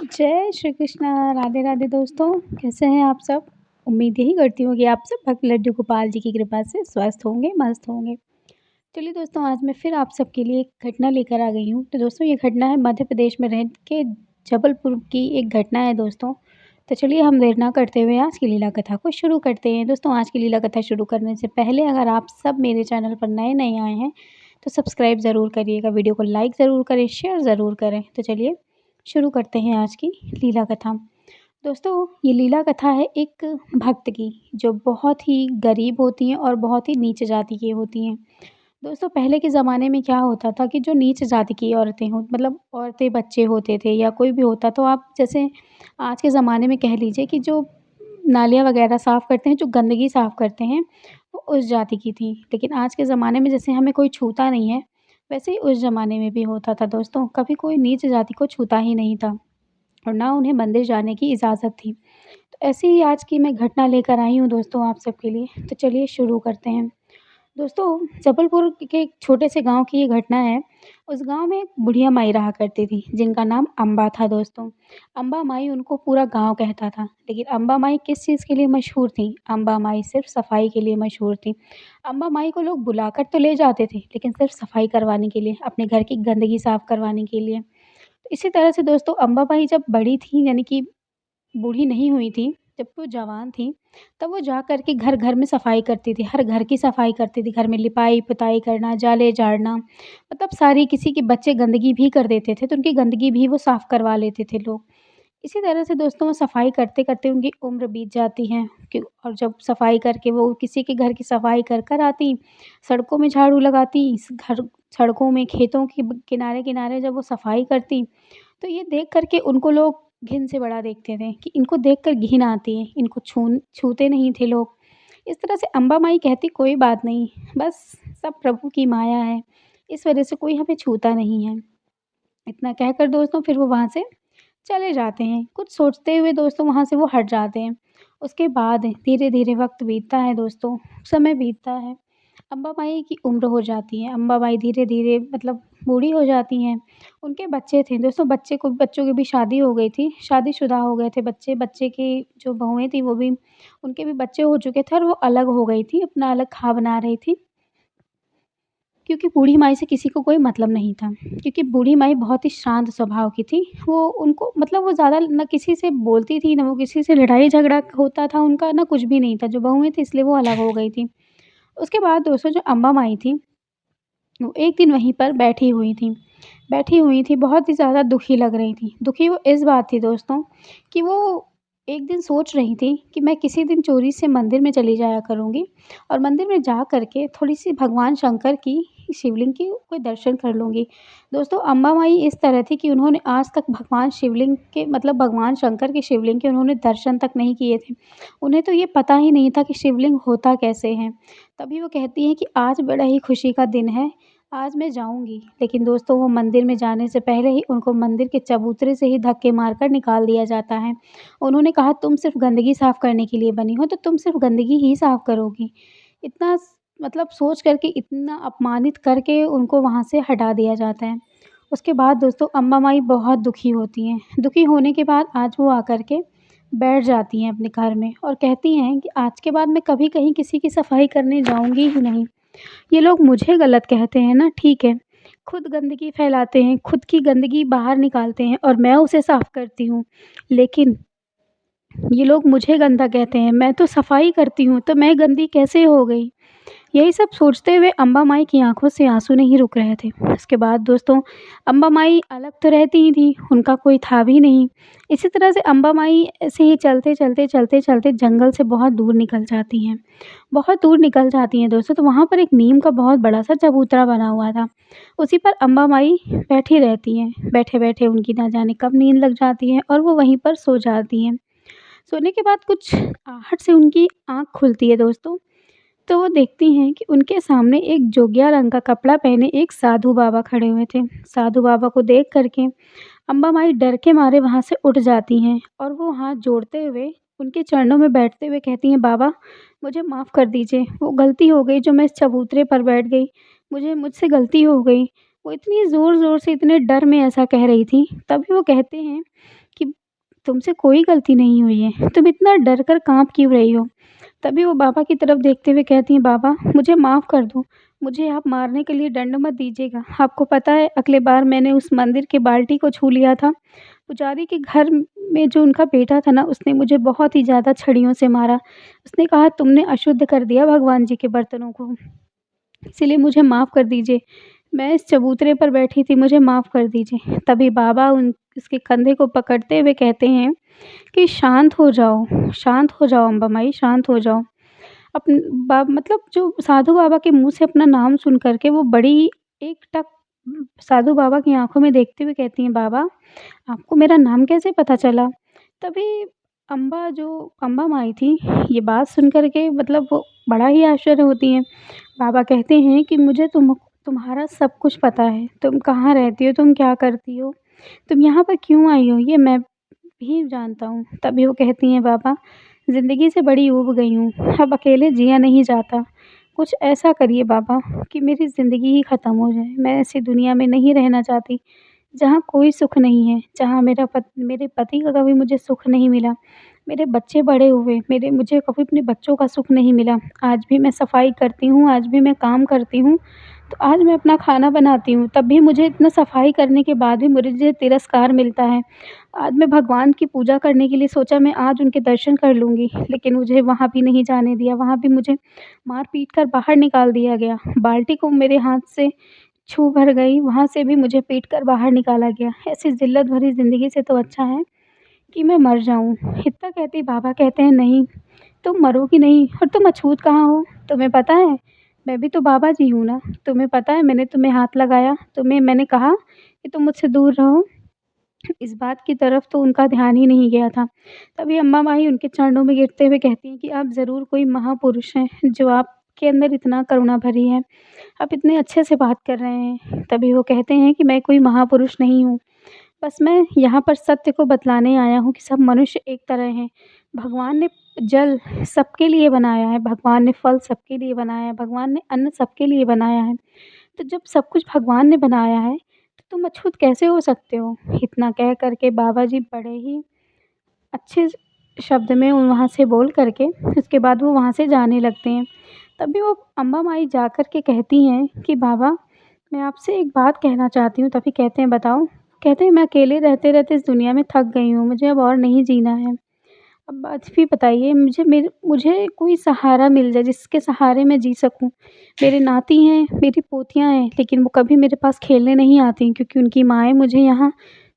जय श्री कृष्णा, राधे राधे दोस्तों। कैसे हैं आप सब? उम्मीद यही करती हूँ कि आप सब भक्त लड्डू गोपाल जी की कृपा से स्वस्थ होंगे, मस्त होंगे। चलिए दोस्तों, आज मैं फिर आप सबके लिए एक घटना लेकर आ गई हूँ। तो दोस्तों, ये घटना है मध्य प्रदेश में रह के जबलपुर की एक घटना है दोस्तों। तो चलिए हम देर ना करते हुए आज की लीला कथा को शुरू करते हैं। दोस्तों, आज की लीला कथा शुरू करने से पहले अगर आप सब मेरे चैनल पर नए-नए आए हैं तो सब्सक्राइब ज़रूर करिएगा, वीडियो को लाइक ज़रूर करें, शेयर ज़रूर करें। तो चलिए शुरू करते हैं आज की लीला कथा। दोस्तों, ये लीला कथा है एक भक्त की, जो बहुत ही गरीब होती हैं और बहुत ही नीच जाति की होती हैं। दोस्तों, पहले के ज़माने में क्या होता था कि जो नीच जाति की औरतें हों मतलब औरतें, बच्चे होते थे या कोई भी होता, तो आप जैसे आज के ज़माने में कह लीजिए कि जो नालियाँ वगैरह साफ़ करते हैं, जो गंदगी साफ़ करते हैं, वो उस जाति की थी। लेकिन आज के ज़माने में जैसे हमें कोई छूता नहीं है, वैसे ही उस ज़माने में भी होता था दोस्तों। कभी कोई नीच जाति को छूता ही नहीं था और ना उन्हें मंदिर जाने की इजाज़त थी। तो ऐसे ही आज की मैं घटना लेकर आई हूँ दोस्तों आप सबके लिए। तो चलिए शुरू करते हैं। दोस्तों, जबलपुर के एक छोटे से गाँव की ये घटना है। उस गाँव में एक बुढ़िया माई रहा करती थी, जिनका नाम अम्बा था दोस्तों। अम्बा माई उनको पूरा गाँव कहता था। लेकिन अम्बा माई किस चीज़ के लिए मशहूर थी? अम्बा माई सिर्फ़ सफाई के लिए मशहूर थी। अम्बा माई को लोग बुलाकर तो ले जाते थे, लेकिन सिर्फ़ सफाई करवाने के लिए, अपने घर की गंदगी साफ़ करवाने के लिए। तो इसी तरह से दोस्तों, अम्बा माई जब बड़ी थीं, यानी कि बूढ़ी नहीं हुई थीं, जब वो जवान थीं, तब वो जा कर के घर-घर में सफाई करती थी, हर घर की सफाई करती थी, घर में लिपाई-पुताई करना, जाले झाड़ना, मतलब सारी किसी के बच्चे गंदगी भी कर देते थे, तो उनकी गंदगी भी वो साफ़ करवा लेते थे लोग। इसी तरह से दोस्तों, वो सफाई करते-करते उनकी उम्र बीत जाती है कि और जब सफाई करके वो किसी के घर की सफाई कर कर आतीं, सड़कों में झाड़ू लगातीं, इस घर सड़कों में, खेतों के किनारे-किनारे जब वो सफाई करतीं, तो ये देख कर के उनको लोग घिन से बड़ा देखते थे कि इनको देखकर घिन आती है, इनको छूते नहीं थे लोग। इस तरह से अम्बा माई कहती कोई बात नहीं, बस सब प्रभु की माया है, इस वजह से कोई हमें छूता नहीं है। इतना कहकर दोस्तों फिर वो वहाँ से चले जाते हैं। कुछ सोचते हुए दोस्तों वहाँ से वो हट जाते हैं। उसके बाद धीरे-धीरे वक़्त बीतता है दोस्तों, समय बीतता है। अम्बा माई की उम्र हो जाती है। अम्बा माई धीरे-धीरे मतलब बूढ़ी हो जाती हैं। उनके बच्चे थे दोस्तों, बच्चों की भी शादी हो गई थी, शादीशुदा हो गए थे बच्चे। बच्चे की जो बहुएँ थीं वो भी उनके भी बच्चे हो चुके थे और वो अलग हो गई थी, अपना अलग खा बना रही थी। क्योंकि बूढ़ी माई से किसी को कोई मतलब नहीं था, क्योंकि बूढ़ी माई बहुत ही शांत स्वभाव की थी। वो उनको मतलब वो ज़्यादा ना किसी से बोलती थी, ना वो किसी से लड़ाई-झगड़ा होता था उनका, ना कुछ भी नहीं था। जो बहुएँ थी इसलिए वो अलग हो गई थी। उसके बाद दोस्तों जो अम्बा माई थी, वो एक दिन वहीं पर बैठी हुई थी, बहुत ही ज़्यादा दुखी लग रही थी। दुखी वो इस बात थी दोस्तों कि वो एक दिन सोच रही थी कि मैं किसी दिन चोरी से मंदिर में चली जाया करूँगी और मंदिर में जा कर के थोड़ी-सी भगवान शंकर की शिवलिंग की कोई दर्शन कर लूँगी। दोस्तों, अम्बा माई इस तरह थी कि उन्होंने आज तक भगवान शिवलिंग के मतलब भगवान शंकर के शिवलिंग के उन्होंने दर्शन तक नहीं किए थे। उन्हें तो ये पता ही नहीं था कि शिवलिंग होता कैसे है। तभी वो कहती हैं कि आज बड़ा ही खुशी का दिन है, आज मैं जाऊँगी। लेकिन दोस्तों, वो मंदिर में जाने से पहले ही उनको मंदिर के चबूतरे से ही धक्के मारकर निकाल दिया जाता है। उन्होंने कहा तुम सिर्फ़ गंदगी साफ़ करने के लिए बनी हो, तो तुम सिर्फ़ गंदगी ही साफ़ करोगी। इतना मतलब सोच कर के, इतना अपमानित करके उनको वहाँ से हटा दिया जाता है। उसके बाद दोस्तों अम्बा माई बहुत दुखी होती हैं। दुखी होने के बाद आज वो आकर के बैठ जाती हैं अपने घर में और कहती हैं कि आज के बाद मैं कभी कहीं किसी की सफाई करने जाऊँगी ही नहीं। ये लोग मुझे गलत कहते हैं ना, ठीक है। खुद गंदगी फैलाते हैं, खुद की गंदगी बाहर निकालते हैं और मैं उसे साफ़ करती हूँ। लेकिन ये लोग मुझे गंदा कहते हैं, मैं तो सफाई करती हूँ, तो मैं गंदी कैसे हो गई? यही सब सोचते हुए अम्बा माई की आँखों से आँसू नहीं रुक रहे थे। उसके बाद दोस्तों अम्बा माई अलग तो रहती ही थीं, उनका कोई था भी नहीं। इसी तरह से अम्बा माई ऐसे ही चलते-चलते जंगल से बहुत दूर निकल जाती हैं। बहुत दूर निकल जाती हैं दोस्तों, तो वहाँ पर एक नीम का बहुत बड़ा-सा चबूतरा बना हुआ था। उसी पर अम्बा माई बैठी रहती हैं। बैठे-बैठे उनकी ना जाने कब नींद लग जाती है और वो वहीं पर सो जाती हैं। सोने के बाद कुछ आहट से उनकी आँख खुलती है दोस्तों, तो वो देखती हैं कि उनके सामने एक जोगिया रंग का कपड़ा पहने एक साधु बाबा खड़े हुए थे। साधु बाबा को देख कर के अम्बा माई डर के मारे वहाँ से उठ जाती हैं और वो हाथ जोड़ते हुए उनके चरणों में बैठते हुए कहती हैं, बाबा मुझे माफ़ कर दीजिए, वो गलती हो गई जो मैं इस चबूतरे पर बैठ गई, मुझसे गलती हो गई। वो इतनी ज़ोर-ज़ोर से इतने डर में ऐसा कह रही थी। तभी वो कहते हैं कि तुमसे कोई गलती नहीं हुई है, तुम इतना डर कर काँप क्यों रही हो? तभी वो बाबा की तरफ देखते हुए कहती हैं, बाबा मुझे माफ़ कर दो, मुझे आप मारने के लिए दंड मत दीजिएगा। आपको पता है अगली बार मैंने उस मंदिर की बाल्टी को छू लिया था, पुजारी के घर में जो उनका बेटा था ना, उसने मुझे बहुत ही ज़्यादा छड़ियों से मारा। उसने कहा तुमने अशुद्ध कर दिया भगवान जी के बर्तनों को, इसीलिए मुझे माफ़ कर दीजिए। मैं इस चबूतरे पर बैठी थी, मुझे माफ़ कर दीजिए। तभी बाबा उन उसके कंधे को पकड़ते हुए कहते हैं कि शांत हो जाओ अम्बा माई, शांत हो जाओ। अपन मतलब जो साधु बाबा के मुँह से अपना नाम सुन कर के वो बड़ी एकटक साधु बाबा की आँखों में देखते हुए कहती हैं, बाबा आपको मेरा नाम कैसे पता चला? तभी अम्बा माई थी, ये बात सुन कर के मतलब वो बड़ा ही आश्चर्य होती हैं। बाबा कहते हैं कि मुझे तुम्हारा सब कुछ पता है। तुम कहाँ रहती हो? तुम क्या करती हो? तुम यहाँ पर क्यों आई हो? ये मैं भी जानता हूँ। तभी वो कहती हैं, बाबा ज़िंदगी से बड़ी ऊब गई हूँ, अब अकेले जिया नहीं जाता। कुछ ऐसा करिए बाबा कि मेरी ज़िंदगी ही ख़त्म हो जाए। मैं ऐसी दुनिया में नहीं रहना चाहती, जहाँ कोई सुख नहीं है, जहाँ मेरे पति का कभी मुझे सुख नहीं मिला, मेरे बच्चे बड़े हुए, मेरे मुझे कभी अपने बच्चों का सुख नहीं मिला। आज भी मैं सफाई करती हूँ, आज भी मैं काम करती हूँ, तो आज मैं अपना खाना बनाती हूँ, तब भी मुझे इतना सफाई करने के बाद भी मुझे तिरस्कार मिलता है। आज मैं भगवान की पूजा करने के लिए सोचा मैं आज उनके दर्शन कर लूँगी, लेकिन मुझे वहाँ भी नहीं जाने दिया, वहाँ भी मुझे मार-पीट कर बाहर निकाल दिया गया। बाल्टी को मेरे हाथ से छू भर गई, वहाँ से भी मुझे पीट कर बाहर निकाला गया। ऐसी ज़िल्लत भरी ज़िंदगी से तो अच्छा है कि मैं मर जाऊँ। इतना कहते ही बाबा कहते हैं, नहीं, तुम मरोगी नहीं और तुम अछूत कहाँ हो? तुम्हें पता है, मैं भी तो बाबा जी हूँ ना। तुम्हें पता है मैंने तुम्हें हाथ लगाया, मैंने कहा कि तुम मुझसे दूर रहो। इस बात की तरफ तो उनका ध्यान ही नहीं गया था। तभी अम्मा माई उनके चरणों में गिरते हुए कहती हैं कि आप ज़रूर कोई महापुरुष हैं, जो आपके अंदर इतना करुणा भरी है। आप इतने अच्छे से बात कर रहे हैं। तभी वो कहते हैं कि मैं कोई महापुरुष नहीं हूँ। बस मैं यहाँ पर सत्य को बतलाने आया हूँ कि सब मनुष्य एक तरह हैं। भगवान ने जल सबके लिए बनाया है, भगवान ने फल सबके लिए बनाया है, भगवान ने अन्न सबके लिए बनाया है। तो जब सब कुछ भगवान ने बनाया है, तो तुम अछूत कैसे हो सकते हो? इतना कह कर के बाबा जी बड़े ही अच्छे शब्द में वहाँ से बोल कर के उसके बाद वो वहाँ से जाने लगते हैं। तभी वो अम्बा माई जा कर के कहती हैं कि बाबा मैं आपसे एक बात कहना चाहती हूँ। तभी कहते हैं, बताओ? कहते हैं, मैं अकेले रहते-रहते इस दुनिया में थक गई हूँ, मुझे अब और नहीं जीना है। अब बात भी बताइए, मुझे कोई सहारा मिल जाए जिसके सहारे मैं जी सकूँ। मेरे नाती हैं, मेरी पोतियाँ हैं, लेकिन वो कभी मेरे पास खेलने नहीं आती क्योंकि उनकी माएँ मुझे यहाँ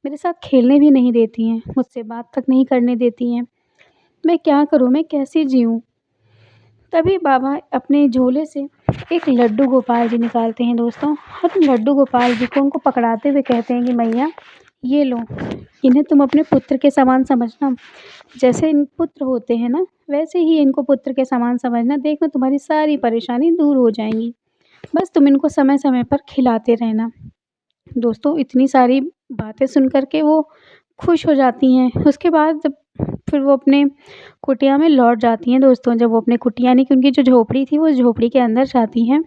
मेरे साथ खेलने भी नहीं देती हैं, मुझसे बात तक नहीं करने देती हैं। मैं क्या करूँ? मैं कैसे जिऊँ? तभी बाबा अपने झोले से एक लड्डू गोपाल जी निकालते हैं दोस्तों, और उन लड्डू गोपाल जी को उनको पकड़ाते हुए कहते हैं कि मैया ये लो, इन्हें तुम अपने पुत्र के समान समझना। जैसे इन पुत्र होते हैं ना, वैसे ही इनको पुत्र के समान समझना। देखना तुम्हारी सारी परेशानी दूर हो जाएँगी। बस तुम इनको समय-समय पर खिलाते रहना। दोस्तों इतनी सारी बातें सुन कर के वो खुश हो जाती हैं। उसके बाद जब फिर वो अपने कुटिया में लौट जाती हैं दोस्तों, जब वो अपने कुटिया यानी कि उनकी जो झोपड़ी थी, वो झोपड़ी के अंदर जाती हैं,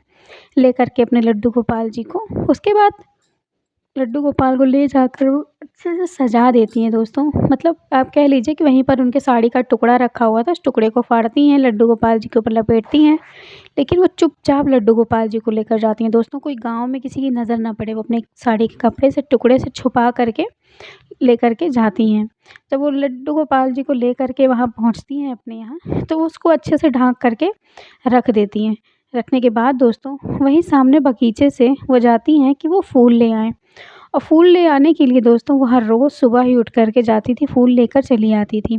लेकर के अपने लड्डू गोपाल जी को। उसके बाद लड्डू गोपाल को ले जाकर वो अच्छे से सजा देती हैं दोस्तों। मतलब आप कह लीजिए कि वहीं पर उनके साड़ी का टुकड़ा रखा हुआ था, उस टुकड़े को फाड़ती हैं, लड्डू गोपाल जी के ऊपर लपेटती हैं, लेकिन वो चुपचाप लड्डू गोपाल जी को लेकर जाती हैं दोस्तों, कोई गाँव में किसी की नज़र ना पड़े। वो अपने साड़ी के कपड़े से टुकड़े से छुपा करके लेकर के जाती हैं। जब वो लड्डू गोपाल जी को लेकर के वहाँ पहुँचती हैं अपने यहाँ, तो वो उसको अच्छे से ढँक करके रख देती हैं। रखने के बाद दोस्तों वहीं सामने बगीचे से वो जाती हैं कि वो फूल ले आएँ, और फूल ले आने के लिए दोस्तों वो हर रोज़ सुबह ही उठ कर के जाती थी, फूल लेकर चली आती थी।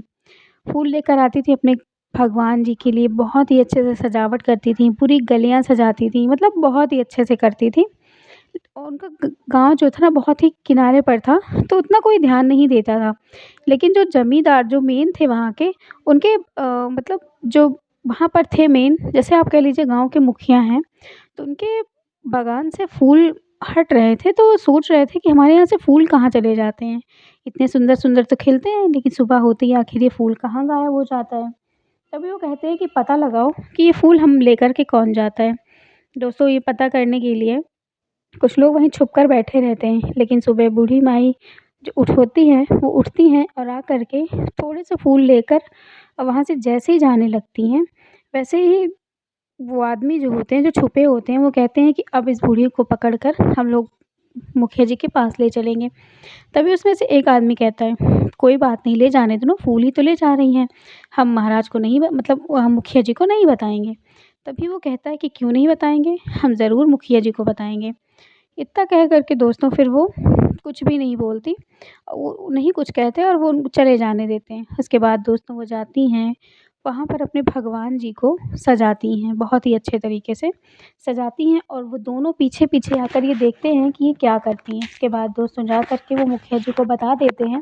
फूल लेकर आती थी अपने भगवान जी के लिए, बहुत ही अच्छे से सजावट करती थीं, पूरी गलियाँ सजाती थीं, मतलब बहुत ही अच्छे से करती थीं। और उनका गाँव जो था ना बहुत ही किनारे पर था, तो उतना कोई ध्यान नहीं देता था। लेकिन जो ज़मींदार जो मेन थे वहाँ के, उनके मतलब जो वहाँ पर थे मेन, जैसे आप कह लीजिए गाँव के मुखिया हैं, तो उनके बागान से फूल हट रहे थे, तो वो सोच रहे थे कि हमारे यहाँ से फूल कहाँ चले जाते हैं। इतने सुंदर-सुंदर तो खिलते हैं, लेकिन सुबह होते ही आखिर ये फूल कहाँ गायब हो जाता है। तभी वो कहते हैं कि पता लगाओ कि ये फूल हम लेकर के कौन जाता है। दोस्तों ये पता करने के लिए कुछ लोग वहीं छुप कर बैठे रहते हैं, लेकिन सुबह बूढ़ी माई जो होती हैं वो उठती हैं और आ कर के थोड़े से फूल लेकर वहाँ से जैसे ही जाने लगती हैं, वैसे ही वो आदमी जो होते हैं, जो छुपे होते हैं, वो कहते हैं कि अब इस बूढ़ी को पकड़ कर हम लोग मुखिया जी के पास ले चलेंगे। तभी उसमें से एक आदमी कहता है, "कोई बात नहीं, ले जाने दो ना, फूल ही तो ले जा रही हैं। हम महाराज को नहीं ब मतलब मुखिया जी को नहीं बताएँगे।" तभी वो कहता है कि, "क्यों नहीं बताएँगे? हम ज़रूर मुखिया जी को बताएँगे।" इतना कह कर के दोस्तों फिर वो कुछ भी नहीं बोलती, वो नहीं कुछ कहते और वो चले जाने देते हैं। उसके बाद दोस्तों वो जाती हैं, वहाँ पर अपने भगवान जी को सजाती हैं, बहुत ही अच्छे तरीके से सजाती हैं और वो दोनों पीछे-पीछे आकर ये देखते हैं कि ये क्या करती हैं। उसके बाद दोस्तों जा कर के वो मुखिया जी को बता देते हैं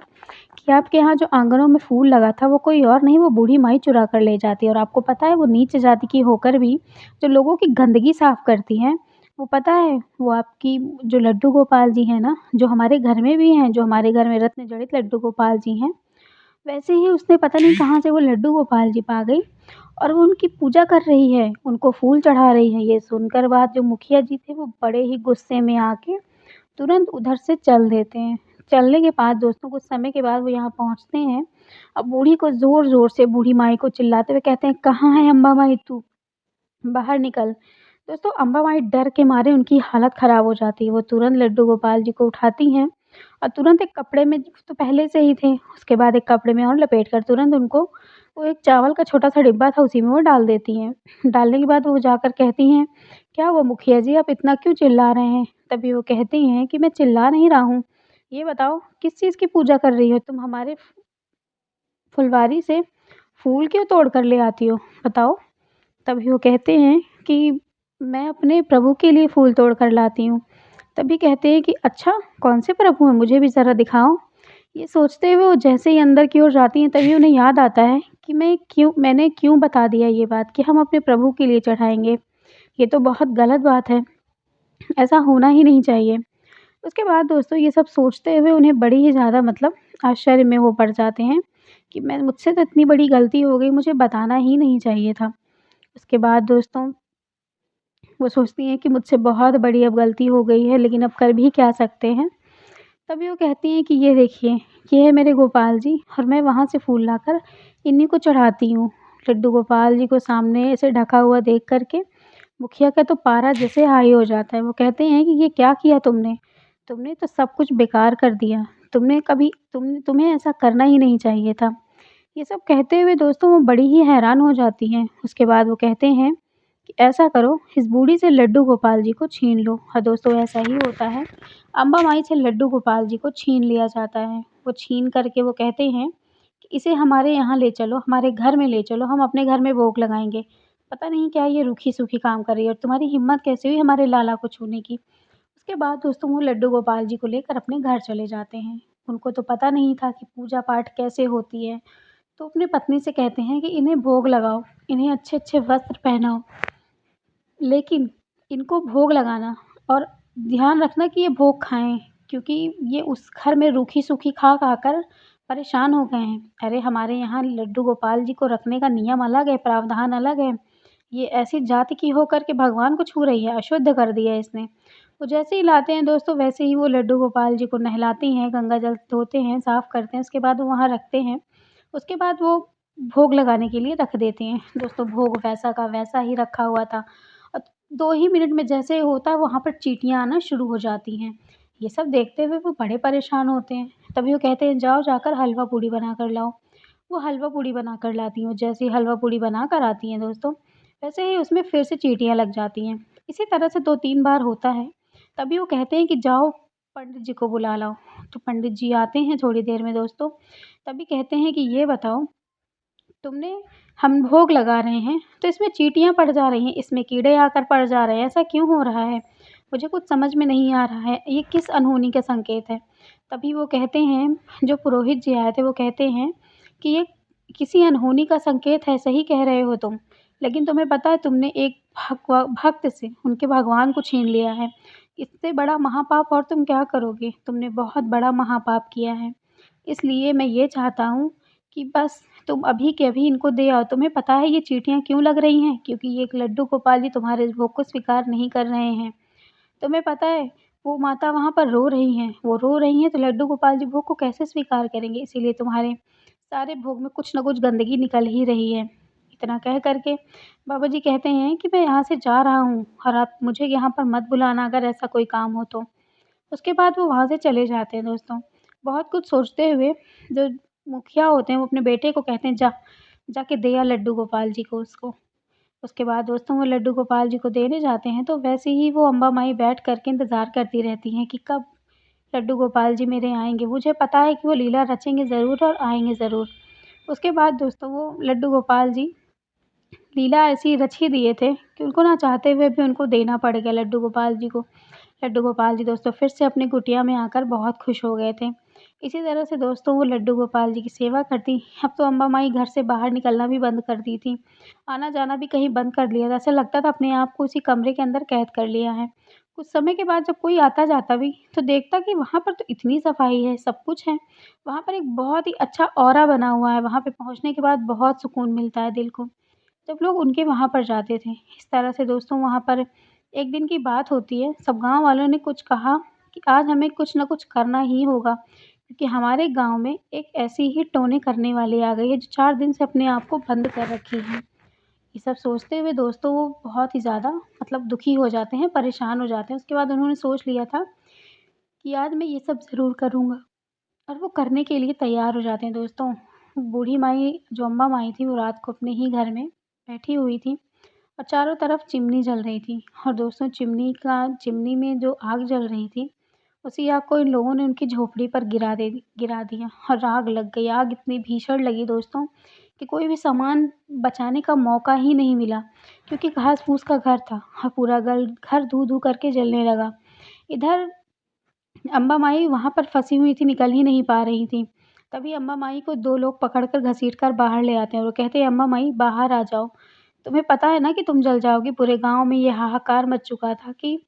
कि आपके यहाँ जो आँगनों में फूल लगा था वो कोई और नहीं, वो बूढ़ी माई चुरा कर ले जाती है और आपको पता है वो नीच जाति की होकर भी जो लोगों की गंदगी साफ़ करती हैं, वो पता है वो आपकी जो लड्डू गोपाल जी हैं ना, जो हमारे घर में भी हैं, जो हमारे घर में रत्न जड़ित लड्डू गोपाल जी हैं, वैसे ही उसने पता नहीं कहाँ से वो लड्डू गोपाल जी पा गई और वो उनकी पूजा कर रही है, उनको फूल चढ़ा रही है। ये सुनकर बात जो मुखिया जी थे वो बड़े ही गुस्से में आके तुरंत उधर से चल देते हैं। चलने के बाद दोस्तों कुछ समय के बाद वो यहाँ पहुँचते हैं। अब बूढ़ी को ज़ोर-ज़ोर से बूढ़ी माई को चिल्लाते हुए कहते हैं, "कहाँ है अम्बा माई तू? बाहर निकल।" दोस्तों अम्बा माई डर के मारे उनकी हालत ख़राब हो जाती है। वो तुरंत लड्डू गोपाल जी को उठाती हैं और तुरंत एक कपड़े में तो पहले से ही थे, उसके बाद एक कपड़े में और लपेट कर तुरंत उनको वो एक चावल का छोटा-सा डिब्बा था उसी में वो डाल देती हैं। डालने के बाद वो जाकर कहती हैं, "क्या हुआ मुखिया जी आप इतना क्यों चिल्ला रहे हैं?" तभी वो कहती हैं कि, "मैं चिल्ला नहीं रहा हूँ, ये बताओ किस चीज़ की पूजा कर रही हो तुम? हमारे फुलवारी से फूल क्यों तोड़ कर ले आती हो? बताओ?" तभी वो कहते हैं कि मैं अपने प्रभु के लिए फूल तोड़ कर लाती हूँ। तभी कहते हैं कि अच्छा कौन से प्रभु हैं मुझे भी ज़रा दिखाओ। ये सोचते हुए वो जैसे ही अंदर की ओर जाती हैं तभी उन्हें याद आता है कि मैंने क्यों बता दिया ये बात कि हम अपने प्रभु के लिए चढ़ाएँगे। ये तो बहुत गलत बात है, ऐसा होना ही नहीं चाहिए। उसके बाद दोस्तों ये सब सोचते हुए उन्हें बड़ी ही ज़्यादा मतलब आश्चर्य में वो पड़ जाते हैं कि मैं मुझसे तो इतनी बड़ी गलती हो गई, मुझे बताना ही नहीं चाहिए था। उसके बाद दोस्तों वो सोचती हैं कि मुझसे बहुत बड़ी अब गलती हो गई है, लेकिन अब कर भी क्या सकते हैं। तभी वो कहती हैं कि ये देखिए, ये है मेरे गोपाल जी और मैं वहाँ से फूल लाकर इन्हीं को चढ़ाती हूँ। लड्डू गोपाल जी को सामने ऐसे ढका हुआ देख कर के मुखिया का तो पारा जैसे हाई हो जाता है। वो कहते हैं कि ये क्या किया तुमने? तुमने तो सब कुछ बेकार कर दिया। तुम्हें ऐसा करना ही नहीं चाहिए था। ये सब कहते हुए दोस्तों वो बड़ी ही हैरान हो जाती हैं। उसके बाद वो कहते हैं कि ऐसा करो, इस बूढ़ी से लड्डू गोपाल जी को छीन लो। और दोस्तों ऐसा ही होता है। अम्बा माई से लड्डू गोपाल जी को छीन लिया जाता है। वो छीन कर के वो कहते हैं कि इसे हमारे यहाँ ले चलो, हमारे घर में ले चलो, हम अपने घर में भोग लगाएँगे। पता नहीं क्या ये रूखी-सूखी काम कर रही है और तुम्हारी हिम्मत कैसे हुई हमारे लाला को छूने की? उसके बाद दोस्तों वो लड्डू गोपाल जी को लेकर अपने घर चले जाते हैं। उनको तो पता नहीं था कि पूजा-पाठ कैसे होती है। तो अपनी पत्नी से कहते हैं कि इन्हें भोग लगाओ, इन्हें अच्छे-अच्छे वस्त्र पहनाओ। लेकिन इनको भोग लगाना और ध्यान रखना कि ये भोग खाएँ, क्योंकि ये उस घर में रूखी-सूखी खा-खा कर परेशान हो गए हैं। अरे! हमारे यहाँ लड्डू गोपाल जी को रखने का नियम अलग है, प्रावधान अलग है। ये ऐसी जाति की होकर के भगवान को छू रही है, अशुद्ध कर दिया है इसने। वो जैसे ही लाते हैं दोस्तों वैसे ही वो लड्डू गोपाल जी को नहलाती हैं, गंगा जल धोते हैं, साफ़ करते हैं, उसके बाद वो वहाँ रखते हैं। उसके बाद वो भोग लगाने के लिए रख देते हैं। दोस्तों भोग वैसा का वैसा ही रखा हुआ था। 2 ही मिनट में जैसे ही होता है वहाँ पर चींटियाँ आना शुरू हो जाती हैं। ये सब देखते हुए वो बड़े परेशान होते हैं। तभी वो कहते हैं जाओ जाकर हलवा पूड़ी बना कर लाओ। वो हलवा पूड़ी बना कर लाती हैं और जैसे ही हलवा पूड़ी बना कर आती हैं दोस्तों, वैसे ही उसमें फिर से चींटियाँ लग जाती हैं। इसी तरह से 2-3 बार होता है। तभी वो कहते हैं कि जाओ पंडित जी को बुला लाओ। तो पंडित जी आते हैं थोड़ी देर में दोस्तों। तभी कहते हैं कि ये बताओ तुमने हम भोग लगा रहे हैं, तो इसमें चींटियाँ पड़ जा रही हैं, इसमें कीड़े आकर पड़ जा रहे हैं, ऐसा क्यों हो रहा है? मुझे कुछ समझ में नहीं आ रहा है, ये किस अनहोनी का संकेत है? तभी वो कहते हैं, जो पुरोहित जी आए थे, वो कहते हैं कि ये किसी अनहोनी का संकेत है, सही कह रहे हो तुम। लेकिन तुम्हें पता है तुमने एक भक्त से उनके भगवान को छीन लिया है। इससे बड़ा महापाप और तुम क्या करोगे? तुमने बहुत बड़ा महापाप किया है। इसलिए मैं ये चाहता हूँ कि बस तुम अभी के अभी इनको दे आओ। तुम्हें पता है ये चींटियाँ क्यों लग रही हैं? क्योंकि ये एक लड्डू गोपाल जी तुम्हारे इस भोग को स्वीकार नहीं कर रहे हैं। तुम्हें पता है वो माता वहाँ पर रो रही हैं, वो रो रही हैं तो लड्डू गोपाल जी भोग को कैसे स्वीकार करेंगे? इसीलिए तुम्हारे सारे भोग में कुछ न कुछ गंदगी निकल ही रही है। इतना कह कर के बाबा जी कहते हैं कि मैं यहाँ से जा रहा हूँ और आप मुझे यहाँ पर मत बुलाना अगर ऐसा कोई काम हो तो। उसके बाद वो वहाँ से चले जाते हैं दोस्तों। बहुत कुछ सोचते हुए जो मुखिया होते हैं वो अपने बेटे को कहते हैं जा, जाके दे आ लड्डू गोपाल जी को उसको। उसके बाद दोस्तों वो लड्डू गोपाल जी को देने जाते हैं तो वैसे ही वो अम्बा माई बैठ कर के इंतज़ार करती रहती हैं कि कब लड्डू गोपाल जी मेरे आएँगे। मुझे पता है कि वो लीला रचेंगे ज़रूर और आएँगे ज़रूर। उसके बाद दोस्तों वो लड्डू गोपाल जी लीला ऐसी रच ही दिए थे कि उनको ना चाहते हुए भी उनको देना पड़ गया लड्डू गोपाल जी को। लड्डू गोपाल जी दोस्तों फिर से अपनी कुटिया में आकर बहुत खुश हो गए थे। इसी तरह से दोस्तों वो लड्डू गोपाल जी की सेवा करती। अब तो अम्बा माई घर से बाहर निकलना भी बंद कर दी थी। आना-जाना भी कहीं बंद कर लिया था। ऐसा लगता था अपने आप को उसी कमरे के अंदर कैद कर लिया है। कुछ समय के बाद जब कोई आता-जाता भी तो देखता कि वहाँ पर तो इतनी सफाई है, सब कुछ है। वहाँ पर एक बहुत ही अच्छा ऑरा बना हुआ है। वहाँ पे पहुँचने के बाद बहुत सुकून मिलता है दिल को। जब लोग उनके वहाँ पर जाते थे। इस तरह से दोस्तों वहाँ पर एक दिन की बात होती है, सब गाँव वालों ने कुछ कहा कि आज हमें कुछ न कुछ करना ही होगा, क्योंकि हमारे गाँव में एक ऐसी ही टोने करने वाली आ गई है, जो 4 दिन से अपने आप को बंद कर रखी है। ये सब सोचते हुए दोस्तों वो बहुत ही ज़्यादा मतलब दुखी हो जाते हैं, परेशान हो जाते हैं। उसके बाद उन्होंने सोच लिया था कि आज मैं ये सब ज़रूर करूँगा और वो करने के लिए तैयार हो जाते हैं दोस्तों। बूढ़ी माई जो अम्बा माई थी, वो रात को अपने ही घर में बैठी हुई थी और चारों तरफ चिमनी जल रही थी और दोस्तों चिमनी में जो आग जल रही थी, उसी आग को इन लोगों ने उनकी झोपड़ी पर गिरा दिया और आग लग गई। आग इतनी भीषण लगी दोस्तों कि कोई भी सामान बचाने का मौका ही नहीं मिला, क्योंकि घास-फूस का घर था और पूरा घर धू-धू करके जलने लगा। इधर अम्बा माई वहाँ पर फँसी हुई थी, निकल ही नहीं पा रही थीं। तभी अम्बा माई को 2 लोग पकड़ कर घसीट-कर बाहर ले आते हैं और वो कहते हैं, "अम्बा माई बाहर आ जाओ। तुम्हें पता है ना कि तुम जल जाओगी।" पूरे गाँव में ये हाहाकार मच चुका था कि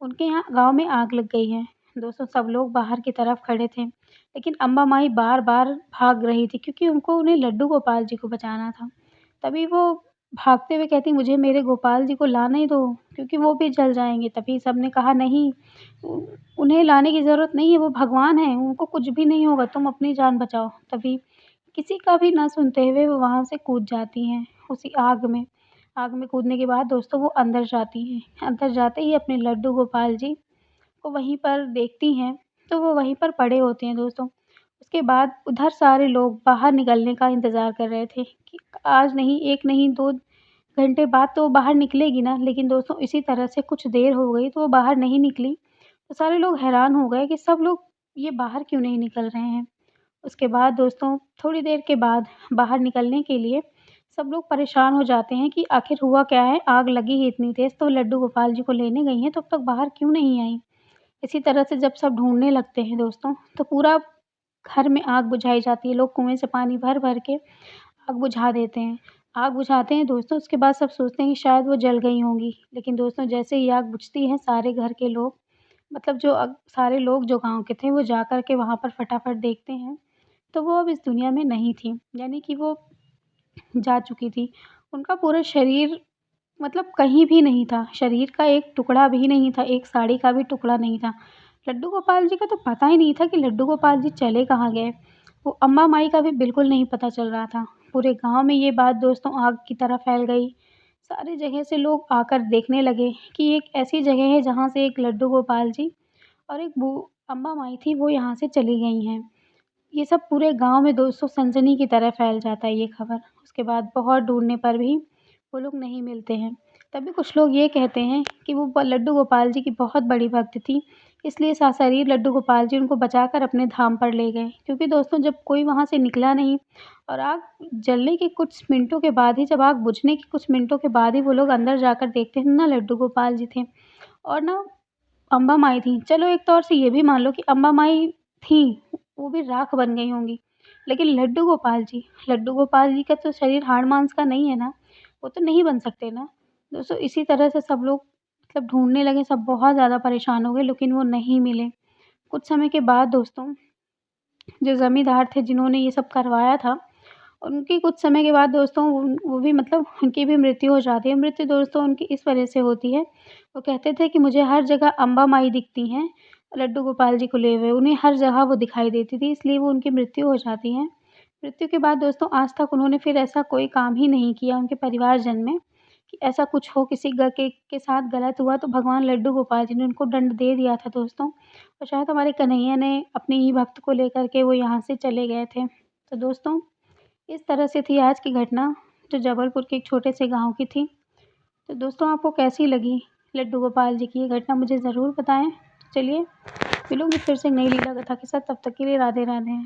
उनके यहाँ गाँव में आग लग गई है। दोस्तों सब लोग बाहर की तरफ खड़े थे, लेकिन अम्बा माई बार-बार भाग रही थी क्योंकि उन्हें लड्डू गोपाल जी को बचाना था। तभी वो भागते हुए कहती, "मुझे मेरे गोपाल जी को लाने दो, क्योंकि वो भी जल जाएँगे।" तभी सबने कहा, "नहीं, उ उन्हें लाने की ज़रूरत नहीं है, वो भगवान हैं, उनको कुछ भी नहीं होगा, तुम अपनी जान बचाओ।" तभी किसी का भी ना सुनते हुए वो वहाँ से कूद जाती हैं उसी आग में। आग में कूदने के बाद दोस्तों वो अंदर जाती हैं। अंदर जाते ही अपने लड्डू गोपाल जी को वहीं पर देखती हैं, तो वो वहीं पर पड़े होते हैं दोस्तों। उसके बाद उधर सारे लोग बाहर निकलने का इंतज़ार कर रहे थे कि आज नहीं, 1 नहीं 2 घंटे बाद तो वो बाहर निकलेगी ना, लेकिन दोस्तों इसी तरह से कुछ देर हो गई तो वो बाहर नहीं निकली। तो सारे लोग हैरान हो गए कि सब लोग ये बाहर क्यों नहीं निकल रहे हैं। उसके बाद दोस्तों थोड़ी देर के बाद बाहर निकलने के लिए सब लोग परेशान हो जाते हैं कि आखिर हुआ क्या है? आग लगी ही इतनी तेज़ तो लड्डू गोपाल जी को लेने गई हैं, तो अब तक बाहर क्यों नहीं आई? इसी तरह से जब सब ढूँढने लगते हैं दोस्तों, तो पूरा घर में आग बुझाई जाती है। लोग कुएँ से पानी भर-भर के आग बुझा देते हैं। आग बुझाते हैं दोस्तों, उसके बाद सब सोचते हैं कि शायद वो जल गई होंगी। लेकिन दोस्तों जैसे ही आग बुझती है, सारे घर के लोग मतलब सारे लोग जो गाँव के थे, वो जा कर के वहाँ पर फटाफट देखते हैं, तो वो अब इस दुनिया में नहीं थीं। यानी कि वो जा चुकी थी। उनका पूरा शरीर मतलब कहीं भी नहीं था, शरीर का एक टुकड़ा भी नहीं था, एक साड़ी का भी टुकड़ा नहीं था। लड्डू गोपाल जी का तो पता ही नहीं था कि लड्डू गोपाल जी चले कहाँ गए। वो अम्बा माई का भी बिल्कुल नहीं पता चल रहा था। पूरे गाँव में ये बात दोस्तों आग की तरह फैल गई। सारी जगह से लोग आकर देखने लगे कि एक ऐसी जगह है जहाँ से एक लड्डू गोपाल जी और एक बू अम्बा माई थी वो यहाँ से चली गई हैं। ये सब पूरे गाँव में दोस्तों सनसनी की तरह फैल जाता है ये खबर। उसके बाद बहुत ढूँढने पर भी वो लोग नहीं मिलते हैं। तभी कुछ लोग ये कहते हैं कि वो लड्डू गोपाल जी की बहुत बड़ी भक्त थी, इसलिए सशरीर लड्डू गोपाल जी उनको बचाकर अपने धाम पर ले गए। क्योंकि दोस्तों जब कोई वहाँ से निकला नहीं और आग जलने के कुछ मिनटों के बाद ही जब आग बुझने के कुछ मिनटों के बाद ही वो लोग अंदर जाकर देखते हैं ना लड्डू गोपाल जी थे और ना अम्बा माई थी। चलो एक तौर से ये भी मान लो कि अम्बा माई थीं, वो भी राख बन गई होंगी। लेकिन लड्डू गोपाल जी का तो शरीर हाड़-माँस का नहीं है ना, वो तो नहीं बन सकते ना। दोस्तों इसी तरह से सब लोग मतलब ढूँढने लगे, सब बहुत ज़्यादा परेशान हो गए लेकिन वो नहीं मिले। कुछ समय के बाद दोस्तों जो ज़मींदार थे जिन्होंने ये सब करवाया था, उनकी कुछ समय के बाद दोस्तों वो भी मतलब उनकी भी मृत्यु हो जाती है। मृत्यु दोस्तों उनकी इस वजह से होती है, वो कहते थे कि मुझे हर जगह अम्बा माई दिखती हैं, लड्डू गोपाल जी को लिए हुए। उन्हें हर जगह वो दिखाई देती थी, इसलिए वो उनकी मृत्यु हो जाती है। मृत्यु के बाद दोस्तों आज तक उन्होंने फिर ऐसा कोई काम ही नहीं किया उनके परिवारजन में कि ऐसा कुछ हो किसी के साथ गलत हुआ तो भगवान लड्डू गोपाल जी ने उनको दंड दे दिया था दोस्तों। और शायद हमारे कन्हैया ने अपने ही भक्त को लेकर के वो यहाँ से चले गए थे। तो दोस्तों इस तरह से थी आज की घटना जो जबलपुर के एक छोटे से गाँव की थी। तो दोस्तों आपको कैसी लगी लड्डू गोपाल जी की ये घटना मुझे ज़रूर बताएँ। चलिए मिलूँगी फिर से एक नई लीला कथा के साथ, तब तक के लिए राधे राधे।